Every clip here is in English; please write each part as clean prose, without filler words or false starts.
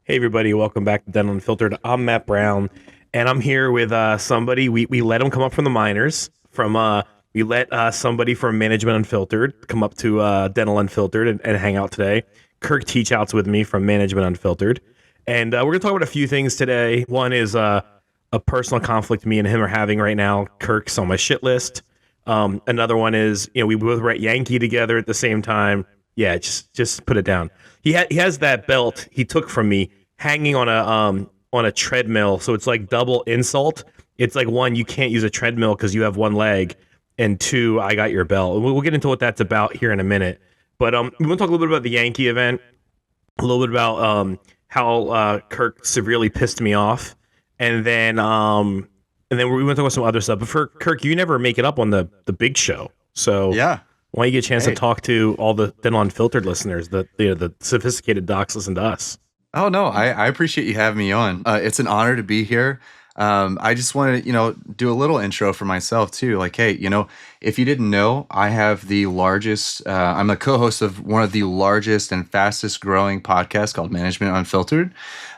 Hey everybody, welcome back to Dental Unfiltered. I'm Matt Brown, and I'm here with somebody. We let him come up from the minors. We let somebody from Management Unfiltered come up to Dental Unfiltered and hang out today. Kirk Teachout's with me from Management Unfiltered, and we're gonna talk about a few things today. One is a personal conflict me and him are having right now. Kirk's on my shit list. Another one is we both were at Yankee together at the same time. Yeah, just put it down. He has that belt he took from me hanging on a treadmill, so it's like double insult. It's like, one, you can't use a treadmill because you have one leg, and two, I got your belt. We'll get into what that's about here in a minute. But we want to talk a little bit about the Yankee event, a little bit about how Kirk severely pissed me off, and then we want to talk about some other stuff. But for Kirk, you never make it up on the big show, so Yeah. why don't you get a chance to Hey. talk to all the Dental Unfiltered listeners, the sophisticated docs listen to us. Oh no, I appreciate you having me on. It's an honor to be here. I just want to, do a little intro for myself too. Like, hey, if you didn't know, I have the largest. I'm a co-host of one of the largest and fastest growing podcasts called Management Unfiltered.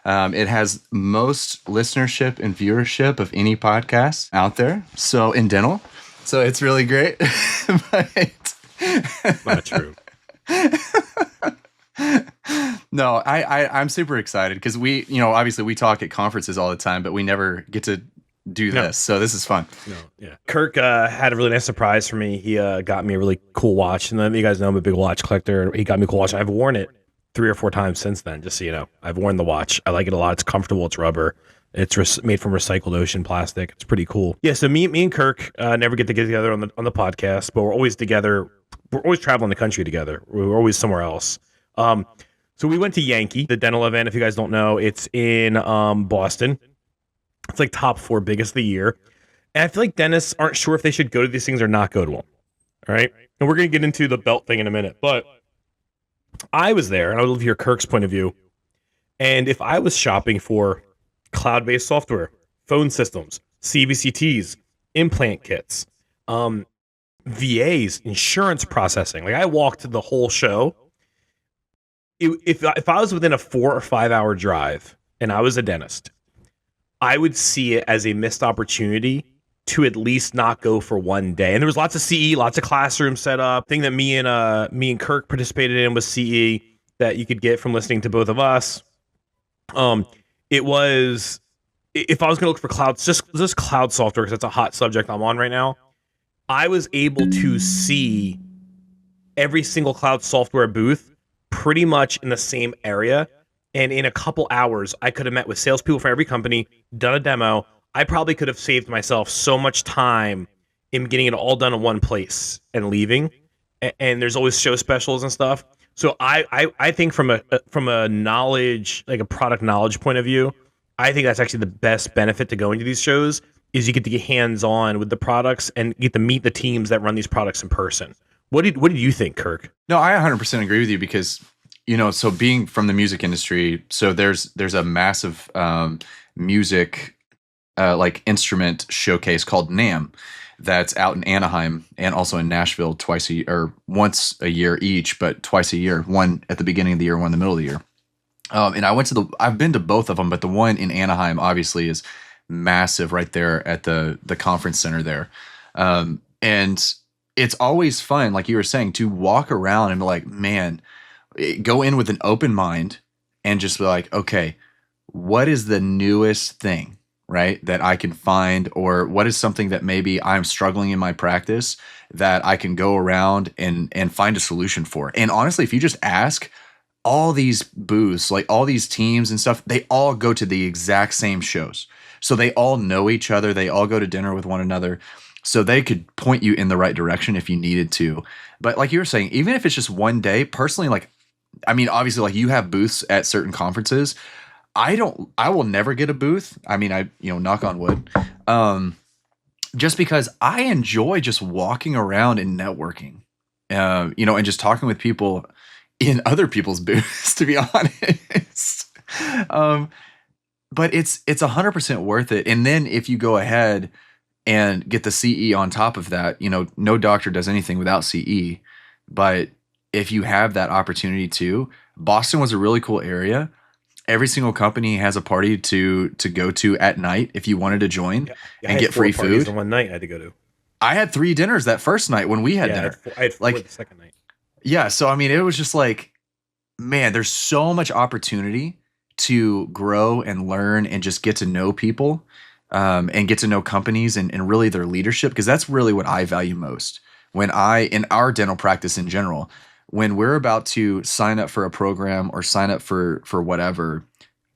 It has most listenership and viewership of any podcast out there. So in dental, so it's really great. But Not true. No, I'm super excited because obviously we talk at conferences all the time, but we never get to do No. this. So this is fun. No, yeah. Kirk had a really nice surprise for me. He got me a really cool watch, and then you guys know I'm a big watch collector. He got me a cool watch. I've worn it 3 or 4 times since then. Just so you know, I've worn the watch. I like it a lot. It's comfortable. It's rubber. It's made from recycled ocean plastic. It's pretty cool. Yeah. So me and Kirk never get to get together on the podcast, but we're always together. We're always traveling the country together. We're always somewhere else. So we went to Yankee, the dental event. If you guys don't know, it's in Boston. It's like top 4 biggest of the year. And I feel like dentists aren't sure if they should go to these things or not go to them. All right. And we're going to get into the belt thing in a minute. But I was there, and I would love to hear Kirk's point of view. And if I was shopping for cloud-based software, phone systems, CBCTs, implant kits, VAs, insurance processing, like I walked the whole show. If I was within a 4 or 5 hour drive and I was a dentist, I would see it as a missed opportunity to at least not go for one day. And there was lots of CE, lots of classrooms set up. Thing that me and Kirk participated in was CE that you could get from listening to both of us. It was, if I was going to look for clouds, just cloud software, because that's a hot subject I'm on right now. I was able to see every single cloud software booth pretty much in the same area. And in a couple hours, I could have met with salespeople for every company, done a demo. I probably could have saved myself so much time in getting it all done in one place and leaving. And there's always show specials and stuff. So I think from a knowledge, like a product knowledge point of view, I think that's actually the best benefit to going to these shows is you get to get hands on with the products and get to meet the teams that run these products in person. What did you think, Kirk? No, I 100% agree with you because, so being from the music industry, so there's a massive music like instrument showcase called NAMM that's out in Anaheim and also in Nashville once a year each, but twice a year, one at the beginning of the year, one in the middle of the year. And I've been to both of them, but the one in Anaheim obviously is massive right there at the conference center there. And it's always fun, like you were saying, to walk around and be like, man, go in with an open mind and just be like, okay, what is the newest thing, right, that I can find, or what is something that maybe I'm struggling in my practice that I can go around and find a solution for. And honestly, if you just ask all these booths, like all these teams and stuff, they all go to the exact same shows. So they all know each other. They all go to dinner with one another. So they could point you in the right direction if you needed to. But like you were saying, even if it's just one day, personally, obviously, like you have booths at certain conferences. I will never get a booth. Knock on wood. Just because I enjoy just walking around and networking, and just talking with people in other people's booths, to be honest. But it's 100% worth it. And then if you go ahead and get the CE on top of that, no doctor does anything without CE. But if you have that opportunity too, Boston was a really cool area. Every single company has a party to go to at night if you wanted to join I and had get 4 free parties food. in one night I had to go to. I had 3 dinners that first night when we had dinner. I had 4 Like, the second night. yeah, so I mean, it was just like, man, there's so much opportunity to grow and learn and just get to know people, and get to know companies and really their leadership, because that's really what I value most. In our dental practice in general, when we're about to sign up for a program or sign up for whatever,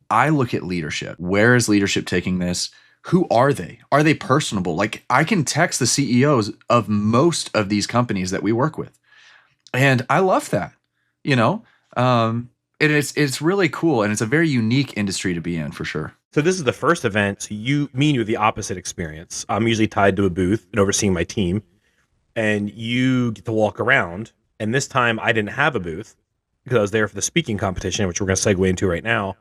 I look at leadership. Where is leadership taking this? Who are they? Are they personable? Like, I can text the CEOs of most of these companies that we work with, and I love that, you know. And it's really cool, and it's a very unique industry to be in for sure. So this is the first event. So me and you have the opposite experience. I'm usually tied to a booth and overseeing my team, and you get to walk around. And this time I didn't have a booth because I was there for the speaking competition, which we're going to segue into right now.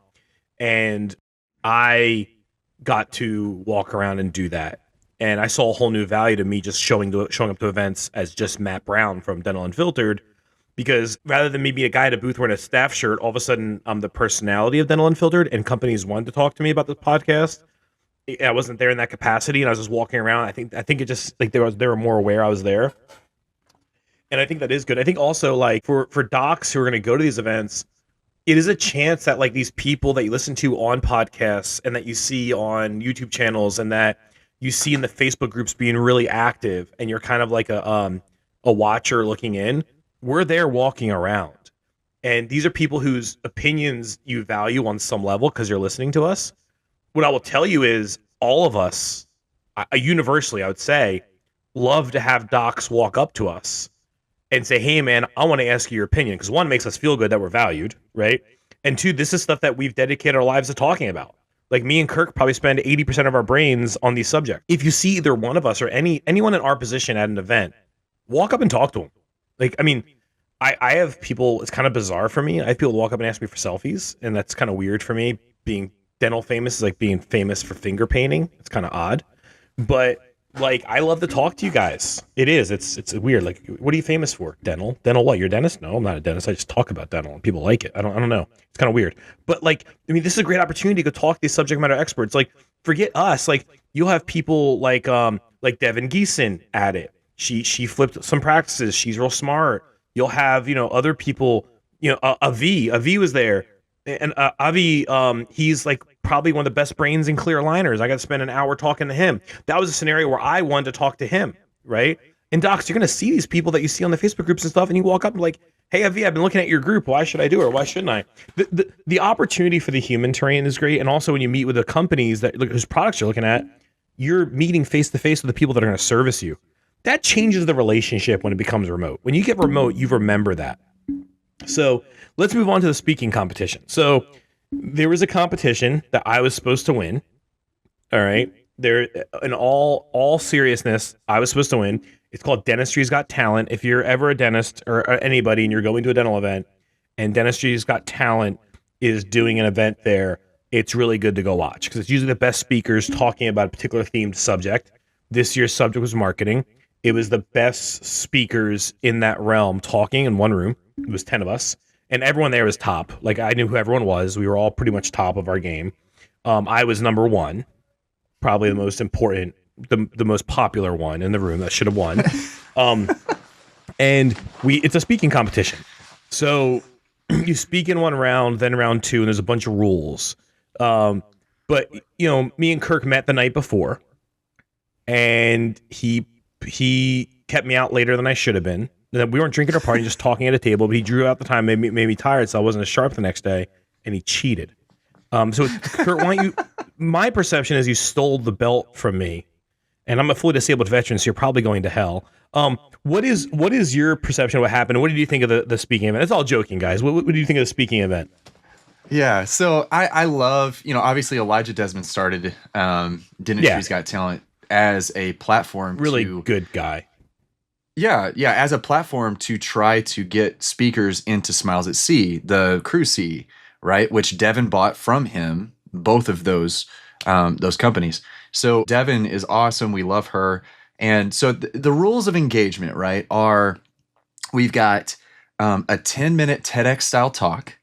And I got to walk around and do that. And I saw a whole new value to me just showing up to events as just Matt Brown from Dental Unfiltered, because rather than me be a guy at a booth wearing a staff shirt, all of a sudden I'm the personality of Dental Unfiltered, and companies wanted to talk to me about this podcast. I wasn't there in that capacity, and I was just walking around. I think it just like they were more aware I was there, and I think that is good. I think also like for docs who are going to go to these events, it is a chance that like these people that you listen to on podcasts and that you see on YouTube channels and that you see in the Facebook groups being really active, and you're kind of like a watcher looking in. We're there walking around, and these are people whose opinions you value on some level because you're listening to us. What I will tell you is all of us, universally, I would say, love to have docs walk up to us and say, hey, man, I want to ask you your opinion. Because one, makes us feel good that we're valued, right? And two, this is stuff that we've dedicated our lives to talking about. Like me and Kirk probably spend 80% of our brains on these subjects. If you see either one of us or anyone in our position at an event, walk up and talk to them. Like, I mean, I have people, it's kind of bizarre for me. I have people walk up and ask me for selfies, and that's kind of weird for me. Being dental famous is like being famous for finger painting. It's kind of odd. But like, I love to talk to you guys. It's weird. Like, what are you famous for? Dental what? You're a dentist? No, I'm not a dentist. I just talk about dental and people like it. I don't know. It's kind of weird. But like, I mean, this is a great opportunity to go talk to these subject matter experts. Like, forget us. Like, you'll have people like Devin Geeson at it. She flipped some practices. She's real smart. You'll have, other people, Avi was there. And Avi, he's like probably one of the best brains in clear aligners. I got to spend an hour talking to him. That was a scenario where I wanted to talk to him, right? And docs, you're going to see these people that you see on the Facebook groups and stuff, and you walk up and like, hey, Avi, I've been looking at your group. Why should I do it, or why shouldn't I? The opportunity for the human terrain is great. And also when you meet with the companies whose products you're looking at, you're meeting face-to-face with the people that are going to service you. That changes the relationship when it becomes remote. When you get remote, you remember that. So let's move on to the speaking competition. So there was a competition that I was supposed to win. All right. There, in all seriousness, I was supposed to win. It's called Dentistry's Got Talent. If you're ever a dentist or anybody and you're going to a dental event and Dentistry's Got Talent is doing an event there, it's really good to go watch because it's usually the best speakers talking about a particular themed subject. This year's subject was marketing. It was the best speakers in that realm talking in one room. It was 10 of us, and everyone there was top. Like, I knew who everyone was. We were all pretty much top of our game. I was number one, probably the most important, the most popular one in the room that should have won. And it's a speaking competition. So you speak in one round, then round two, and there's a bunch of rules. But me and Kirk met the night before, and he kept me out later than I should have been. We weren't drinking or partying, just talking at a table, but he drew out the time, made me tired, so I wasn't as sharp the next day, and he cheated. So Kurt, my perception is you stole the belt from me, and I'm a fully disabled veteran, so you're probably going to hell. What is your perception of what happened? What did you think of the speaking event? It's all joking, guys. What did you think of the speaking event? Yeah, so I love, obviously Elijah Desmond started Dentistry's Got Talent as a platform. Really good guy. Yeah, as a platform to try to get speakers into Smiles at Sea, the cruise sea, right? Which Devin bought from him, both of those companies. So Devin is awesome. We love her. And so the rules of engagement, right, are we've got a 10-minute TEDx style talk,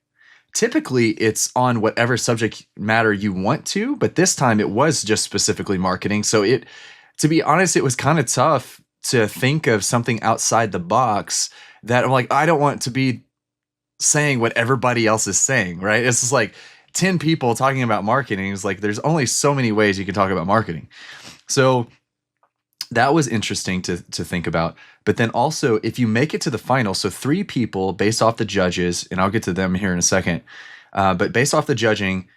typically it's on whatever subject matter you want to, but this time it was just specifically marketing. So to be honest, it was kind of tough to think of something outside the box that I'm like, I don't want to be saying what everybody else is saying, right? It's just like 10 people talking about marketing. It's like, there's only so many ways you can talk about marketing. So that was interesting to think about. But then also, if you make it to the final, so 3 people based off the judges, and I'll get to them here in a second, but based off the judging,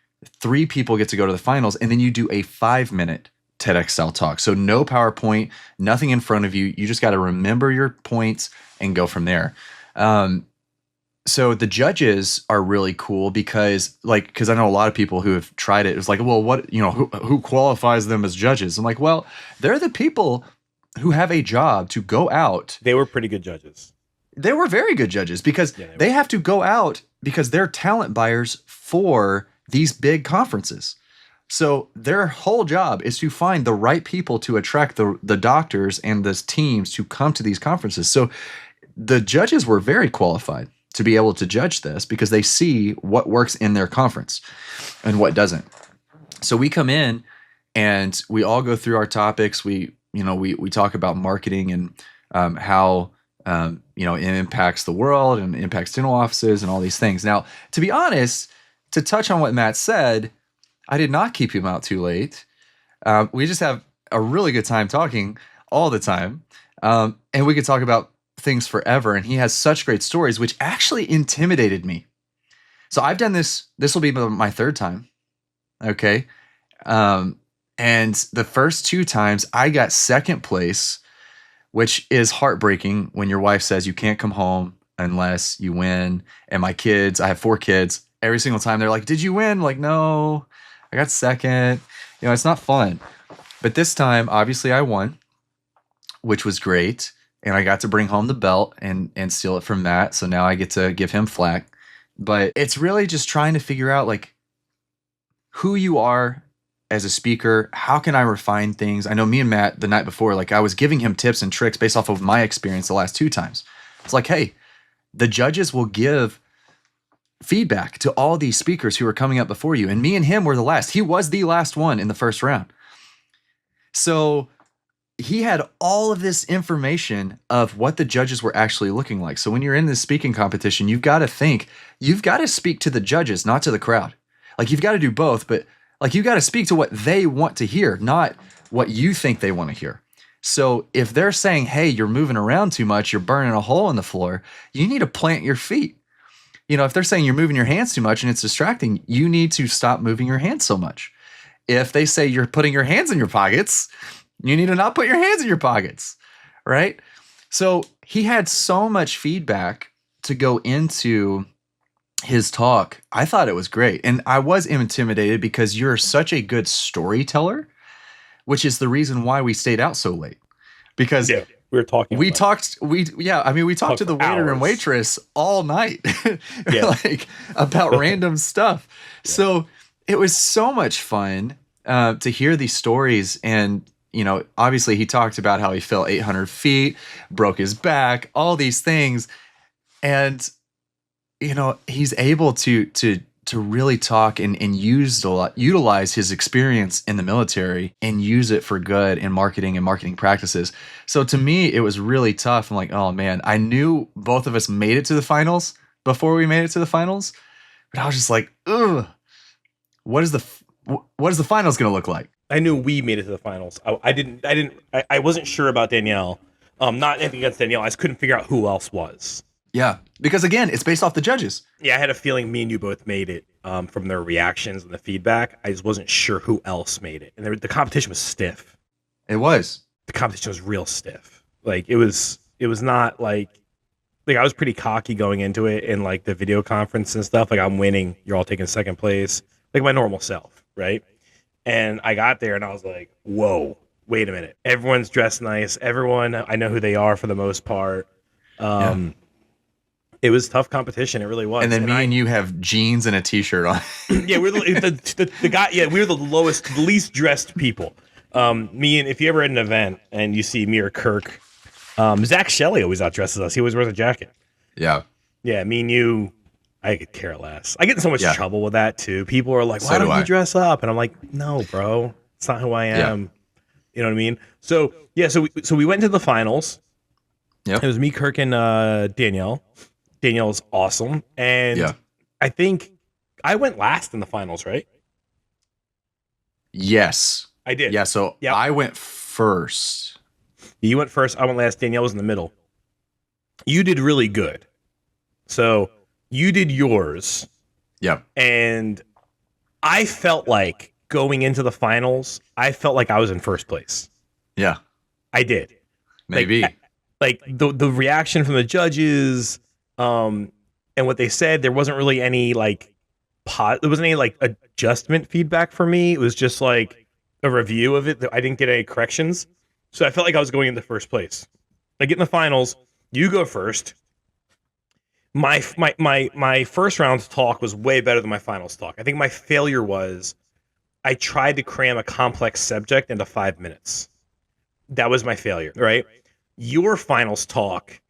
3 people get to go to the finals, and then you do a 5-minute TEDx style talk. So no PowerPoint, nothing in front of you. You just got to remember your points and go from there. So the judges are really cool because I know a lot of people who have tried it. It's like, well, what, who qualifies them as judges? I'm like, well, they're the people who have a job to go out. They were pretty good judges. They were very good judges because they have to go out because they're talent buyers for these big conferences. So their whole job is to find the right people to attract the doctors and the teams to come to these conferences. So the judges were very qualified to be able to judge this because they see what works in their conference and what doesn't. So we come in and we all go through our topics. We talk about marketing and how it impacts the world and impacts dental offices and all these things. Now, to be honest, to touch on what Matt said, I did not keep him out too late. We just have a really good time talking all the time. And we could talk about things forever. And he has such great stories, which actually intimidated me. So I've done this. This will be my 3rd time. Okay. And the first 2 times I got 2nd place, which is heartbreaking when your wife says you can't come home unless you win. And my kids, I have 4 kids, every single time they're like, did you win? I'm like, no, I got 2nd. It's not fun. But this time, obviously I won, which was great. And I got to bring home the belt and steal it from Matt. So now I get to give him flack. But it's really just trying to figure out who you are as a speaker. How can I refine things? I know me and Matt the night before, I was giving him tips and tricks based off of my experience the last 2 times. It's like, hey, the judges will give feedback to all these speakers who are coming up before you. And me and him were the last. He was the last one in the first round. So he had all of this information of what the judges were actually looking like. So when you're in this speaking competition, you've got to speak to the judges, not to the crowd. You've got to do both, but you've got to speak to what they want to hear, not what you think they want to hear. So if they're saying, hey, you're moving around too much, you're burning a hole in the floor, you need to plant your feet. If they're saying you're moving your hands too much and it's distracting, you need to stop moving your hands so much. If they say you're putting your hands in your pockets, you need to not put your hands in your pockets, right? So he had so much feedback to go into his talk. I thought it was great. And I was intimidated because you're such a good storyteller, which is the reason why we stayed out so late. Because we were talking. We talked to the waiter and waitress all night, about random stuff. Yeah. So it was so much fun to hear these stories. And obviously he talked about how he fell 800 feet, broke his back, all these things. And, he's able to really talk and utilize his experience in the military and use it for good in marketing and marketing practices. So to me, it was really tough. I'm like, oh man, I knew both of us made it to the finals before we made it to the finals. But I was just like, ugh, what is the finals going to look like? I knew we made it to the finals. I wasn't sure about Danielle. Not anything against Danielle. I just couldn't figure out who else was. Yeah, because again, it's based off the judges. Yeah, I had a feeling me and you both made it from their reactions and the feedback. I just wasn't sure who else made it. And the competition was stiff. It was. The competition was real stiff. It was not I was pretty cocky going into it in the video conference and stuff. I'm winning. You're all taking 2nd place. My normal self, right? And I got there and I was like, whoa, wait a minute. Everyone's dressed nice. Everyone, I know who they are for the most part. It was tough competition. It really was. And then and you have jeans and a t-shirt on. Yeah, we're the guy. Yeah, we're the least dressed people. Me and if you ever at an event and you see me or Kirk, Zach Shelley always outdresses us. He always wears a jacket. Yeah. Yeah, me and you, I could care less. I get in so much Yeah. trouble with that too. People are like, So "Why do don't you I. dress up?" And I'm like, "No, bro, it's not who I Yeah. am." You know what I mean? So yeah, so we went to the finals. It Yep. was me, Kirk, and Danielle. Danielle's awesome, and Yeah. I think I went last in the finals, right? Yes. I did. Yeah. So Yep. I went first. You went first. I went last. Danielle was in the middle. You did really good. So you did yours, Yep. and I felt like going into the finals, I felt like I was in first place. Yeah. I did. Maybe. Like the reaction from the judges, and what they said, there wasn't really any like there wasn't any like adjustment feedback for me. It was just like a review of it. I didn't get any corrections, so I felt like I was going into first place. Like in the finals, you go first. My first round talk was way better than my finals talk. I think my failure was I tried to cram a complex subject into 5 minutes. That was my failure, right? Your finals talk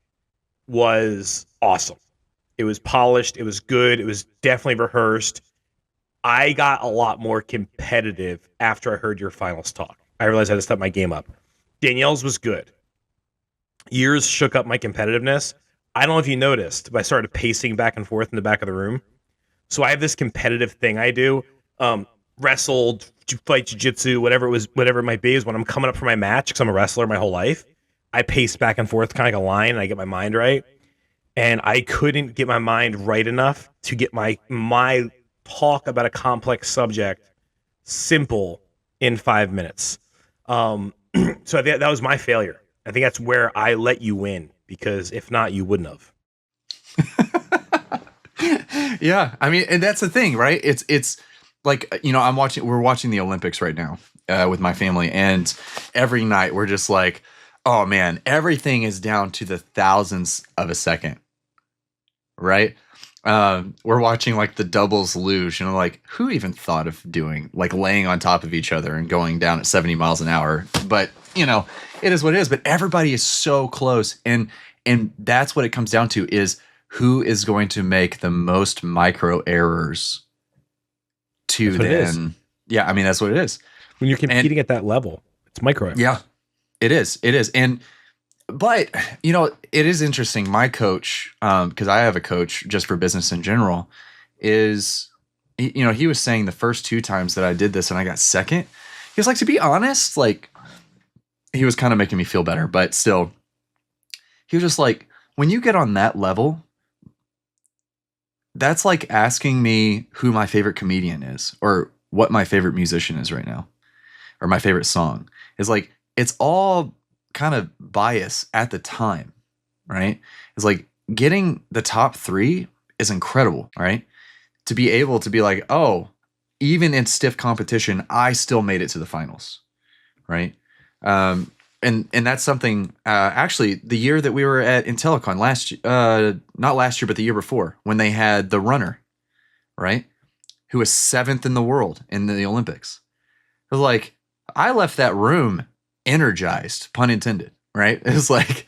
was awesome. It was polished. It was good. It was definitely rehearsed. I got a lot more competitive after I heard your finals talk. I realized I had to step my game up. Danielle's was good. Yours shook up my competitiveness. I don't know if you noticed, but I started pacing back and forth in the back of the room. So I have this competitive thing I do. Wrestled, fight jiu-jitsu, whatever it might be, is when I'm coming up for my match, because I'm a wrestler my whole life, I pace back and forth kind of like a line, and I get my mind right. And I couldn't get my mind right enough to get my talk about a complex subject simple in 5 minutes. So I think that was my failure. I think that's where I let you win, because if not, you wouldn't have. Yeah. I mean, and that's the thing, right? It's like, we're watching the Olympics right now with my family, and every night we're just like, oh man, everything is down to the thousandths of a second, right? We're watching like the doubles luge, and like, who even thought of doing like laying on top of each other and going down at 70 miles an hour? But it is what it is. But everybody is so close, and that's what it comes down to, is who is going to make the most micro errors to then. Yeah, I mean, that's what it is. When you're competing at that level, it's micro. Yeah, it is. It is. But it is interesting. My coach, because I have a coach just for business in general, is, he was saying the first 2 times that I did this and I got second, he was like, to be honest, like, he was kind of making me feel better, but still, he was just like, when you get on that level, that's like asking me who my favorite comedian is, or what my favorite musician is right now, or my favorite song. Is like, it's all kind of bias at the time, right? It's like getting the top 3 is incredible, right? To be able to be like, oh, even in stiff competition, I still made it to the finals, right? And that's something, actually, the year that we were at Intellicon not last year, but the year before, when they had the runner, right? Who was 7th in the world in the Olympics. It was like, I left that room energized, pun intended, right? It was like,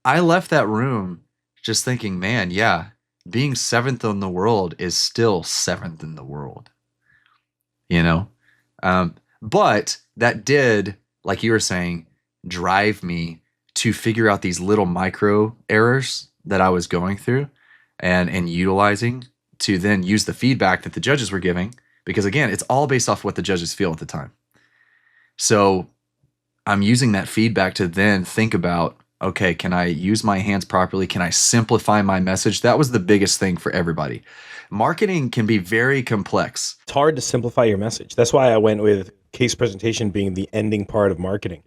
I left that room just thinking, man, yeah, being 7th in the world is still 7th in the world, but that did, like you were saying, drive me to figure out these little micro errors that I was going through and utilizing to then use the feedback that the judges were giving, because again, it's all based off what the judges feel at the time. So I'm using that feedback to then think about, okay, can I use my hands properly? Can I simplify my message? That was the biggest thing for everybody. Marketing can be very complex. It's hard to simplify your message. That's why I went with case presentation being the ending part of marketing,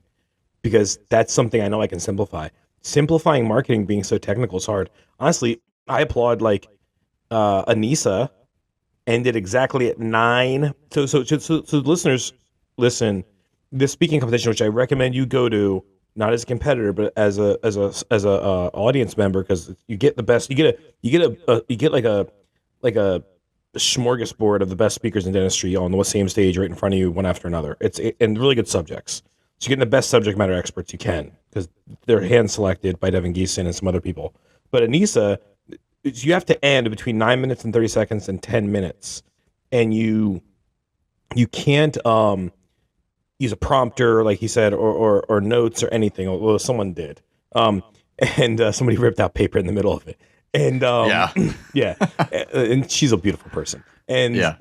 because that's something I know I can simplify. Simplifying marketing being so technical is hard. Honestly, I applaud like Anissa ended exactly at 9. So the listeners, listen, this speaking competition, which I recommend you go to, not as a competitor, but as a audience member, because you get the best. You get like a smorgasbord of the best speakers in dentistry on the same stage right in front of you, one after another. And really good subjects. So you're getting the best subject matter experts you can, because they're hand selected by Devin Geeson and some other people. But Anissa, you have to end between 9 minutes and 30 seconds and 10 minutes, and you can't use a prompter like he said, or notes or anything, although someone did. And somebody ripped out paper in the middle of it. And Yeah. yeah, and she's a beautiful person. And Yeah.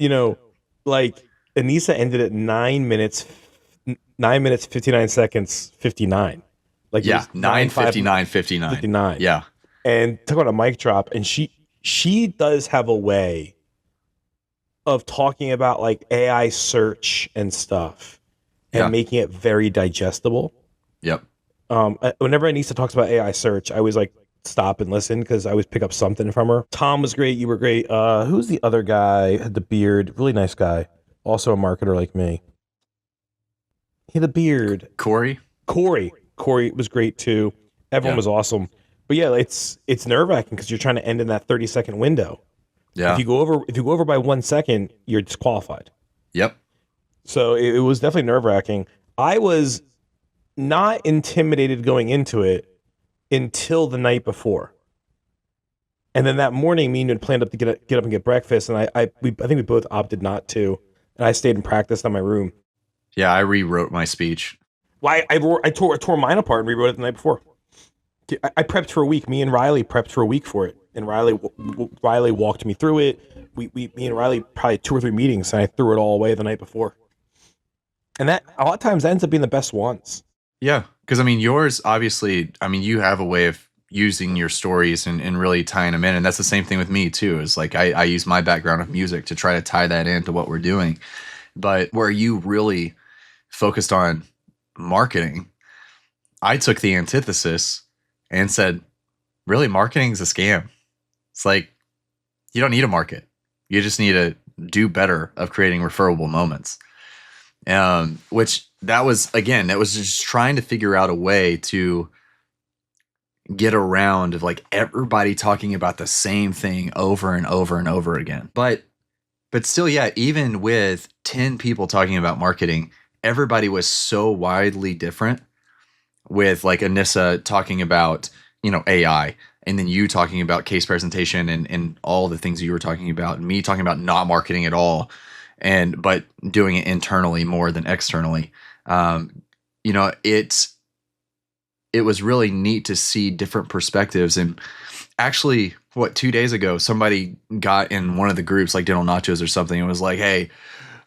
like Anissa ended at 9 minutes 59 seconds 59. Like Yeah. 9:59:59. 59. Yeah. And talk about a mic drop. And she does have a way of talking about like AI search and stuff and Yeah. making it very digestible. Yep. Whenever Anissa talks about AI search, I always like stop and listen because I always pick up something from her. Tom was great. You were great. Who's the other guy? Had the beard. Really nice guy. Also a marketer like me. He had a beard. Corey Was great too. Everyone was awesome. But yeah, it's nerve wracking because you're trying to end in that 30-second window. Yeah. If you go over by 1 second, you're disqualified. Yep. So it was definitely nerve wracking. I was not intimidated going into it until the night before. And then that morning, me and you had planned up to get up and get breakfast, and I think we both opted not to, and I stayed and practiced on my room. Yeah, I rewrote my speech. Well, I tore mine apart and rewrote it the night before. I prepped for a week. Me and Riley prepped for a week for it, and Riley walked me through it. Me and Riley probably 2 or 3 meetings, and I threw it all away the night before. And that a lot of times ends up being the best ones. Yeah, because I mean, yours obviously. I mean, you have a way of using your stories and really tying them in, and that's the same thing with me too. Is like I use my background of music to try to tie that into what we're doing, but where you really focused on marketing, I took the antithesis and said, really, marketing is a scam. It's like, you don't need a market. You just need to do better of creating referable moments. Which that was just trying to figure out a way to get around of like everybody talking about the same thing over and over and over again. But still, yeah, even with 10 people talking about marketing, everybody was so widely different, with like Anissa talking about, AI, and then you talking about case presentation and all the things you were talking about, and me talking about not marketing at all, but doing it internally more than externally. It was really neat to see different perspectives. And actually, 2 days ago, somebody got in one of the groups, like Dental Nachos or something, and was like, hey,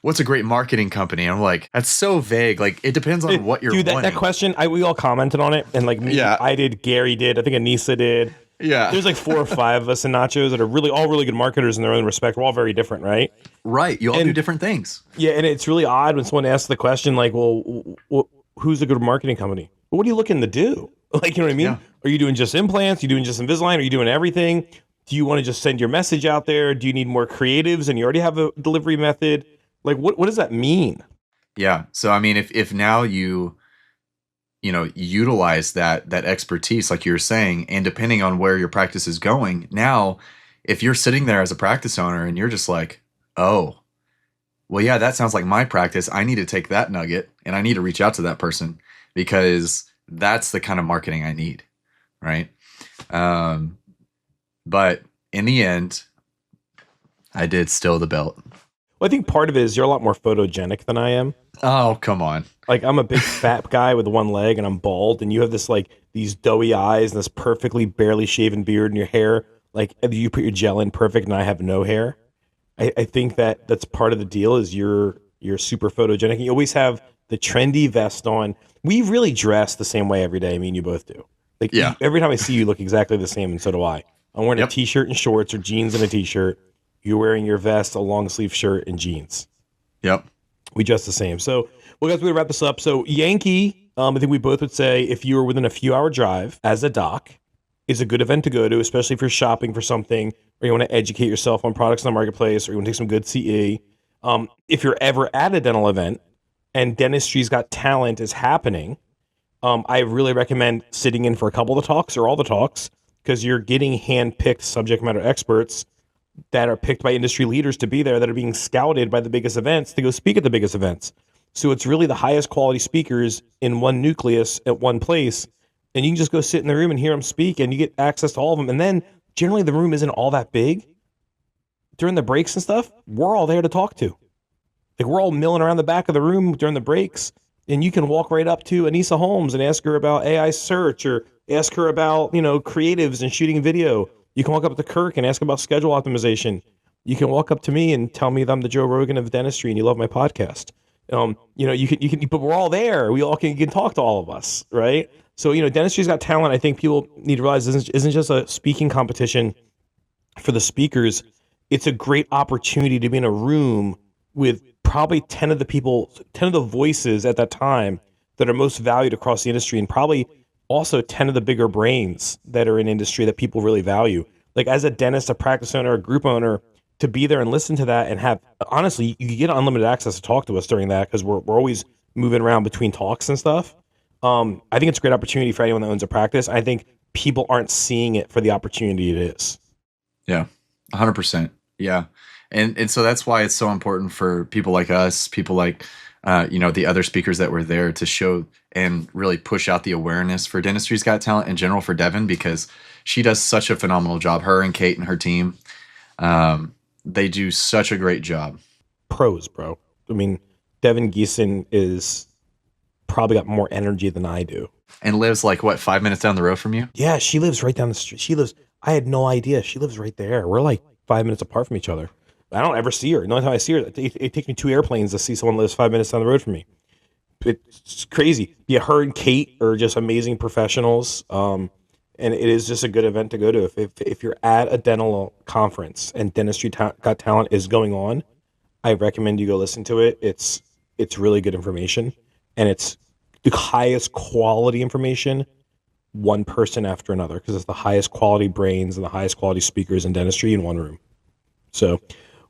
what's a great marketing company? And I'm like, that's so vague. Like, it depends on what you're wanting. That question, we all commented on it. And like me, I did, Gary did, I think Anissa did. Yeah. There's like 4 or 5 of us in Nachos that are all really good marketers in their own respect. We're all very different, right? Right. You all do different things. Yeah, and it's really odd when someone asks the question like, well, who's a good marketing company? Well, what are you looking to do? Like, you know what I mean? Yeah. Are you doing just implants? Are you doing just Invisalign? Are you doing everything? Do you want to just send your message out there? Do you need more creatives and you already have a delivery method? Like, what does that mean? Yeah. So, I mean, if now you utilize that expertise, like you were saying, and depending on where your practice is going, now, if you're sitting there as a practice owner and you're just like, oh, well, yeah, that sounds like my practice. I need to take that nugget and I need to reach out to that person because that's the kind of marketing I need. Right. But in the end, I did steal the belt. Well, I think part of it is you're a lot more photogenic than I am. Oh, come on. Like, I'm a big fat guy with one leg and I'm bald, and you have this like these doughy eyes and this perfectly barely shaven beard, and your hair, like you put your gel in perfect, and I have no hair. I think that's part of the deal is you're super photogenic. You always have the trendy vest on. We really dress the same way every day. I mean, you both do. Like, yeah. Every time I see you, look exactly the same, and so do I. I'm wearing a t-shirt and shorts, or jeans and a t-shirt. You're wearing your vest, a long sleeve shirt, and jeans. Yep. We dress the same. So, well, guys, we're gonna wrap this up. So, Yankee, I think we both would say if you were within a few hour drive as a doc, is a good event to go to, especially if you're shopping for something or you want to educate yourself on products in the marketplace or you want to take some good CE. If you're ever at a dental event and Dentistry's Got Talent is happening, I really recommend sitting in for a couple of the talks or all the talks because you're getting hand-picked subject matter experts that are picked by industry leaders to be there, that are being scouted by the biggest events to go speak at the biggest events. So it's really the highest quality speakers in one nucleus at one place. And you can just go sit in the room and hear them speak, and you get access to all of them. And then generally the room isn't all that big. During the breaks and stuff, we're all there to talk to. Like, we're all milling around the back of the room during the breaks, and you can walk right up to Anissa Holmes and ask her about AI search, or ask her about, creatives and shooting video. You can walk up to Kirk and ask about schedule optimization. You can walk up to me and tell me that I'm the Joe Rogan of dentistry and you love my podcast. You can, but we're all there. We all can talk to all of us, right? So, dentistry's got talent. I think people need to realize this isn't just a speaking competition for the speakers. It's a great opportunity to be in a room with probably 10 of the voices at that time that are most valued across the industry, and probably also 10 of the bigger brains that are in industry that people really value. Like, as a dentist, a practice owner, a group owner, to be there and listen to that and have, honestly, you get unlimited access to talk to us during that, because we're always moving around between talks and stuff. I think it's a great opportunity for anyone that owns a practice. I think people aren't seeing it for the opportunity it is. Yeah, 100%. Yeah. And so that's why it's so important for people like us, people like, the other speakers that were there, to show and really push out the awareness for Dentistry's Got Talent in general for Devin, because she does such a phenomenal job. Her and Kate and her team, they do such a great job. Pros, bro. I mean, Devin Geeson is probably got more energy than I do. And lives 5 minutes down the road from you? Yeah, she lives right down the street. I had no idea. She lives right there. We're like 5 minutes apart from each other. I don't ever see her. The only time I see her, it takes me 2 airplanes to see someone who lives 5 minutes down the road from me. It's crazy. Yeah, her and Kate are just amazing professionals. And it is just a good event to go to. If you're at a dental conference and Dentistry Got Talent is going on, I recommend you go listen to it. It's really good information, and it's the highest quality information, one person after another, because it's the highest quality brains and the highest quality speakers in dentistry in one room. So,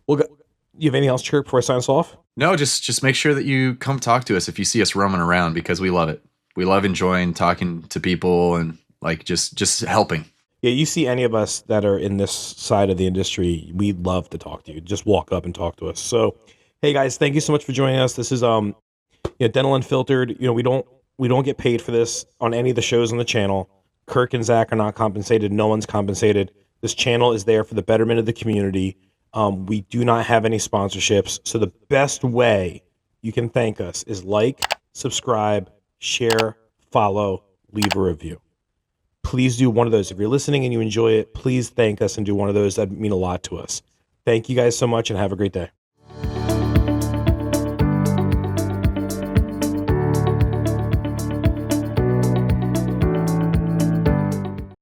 you have anything else, Chirp, before I sign us off? No, just make sure that you come talk to us if you see us roaming around, because we love it. We love enjoying talking to people and just helping. Yeah, you see any of us that are in this side of the industry, we'd love to talk to you. Just walk up and talk to us. So, hey guys, thank you so much for joining us. This is Dental Unfiltered. We don't get paid for this on any of the shows on the channel. Kirk and Zach are not compensated. No one's compensated. This channel is there for the betterment of the community. We do not have any sponsorships. So the best way you can thank us is subscribe, share, follow, leave a review. Please do one of those. If you're listening and you enjoy it, please thank us and do one of those. That'd mean a lot to us. Thank you guys so much, and have a great day.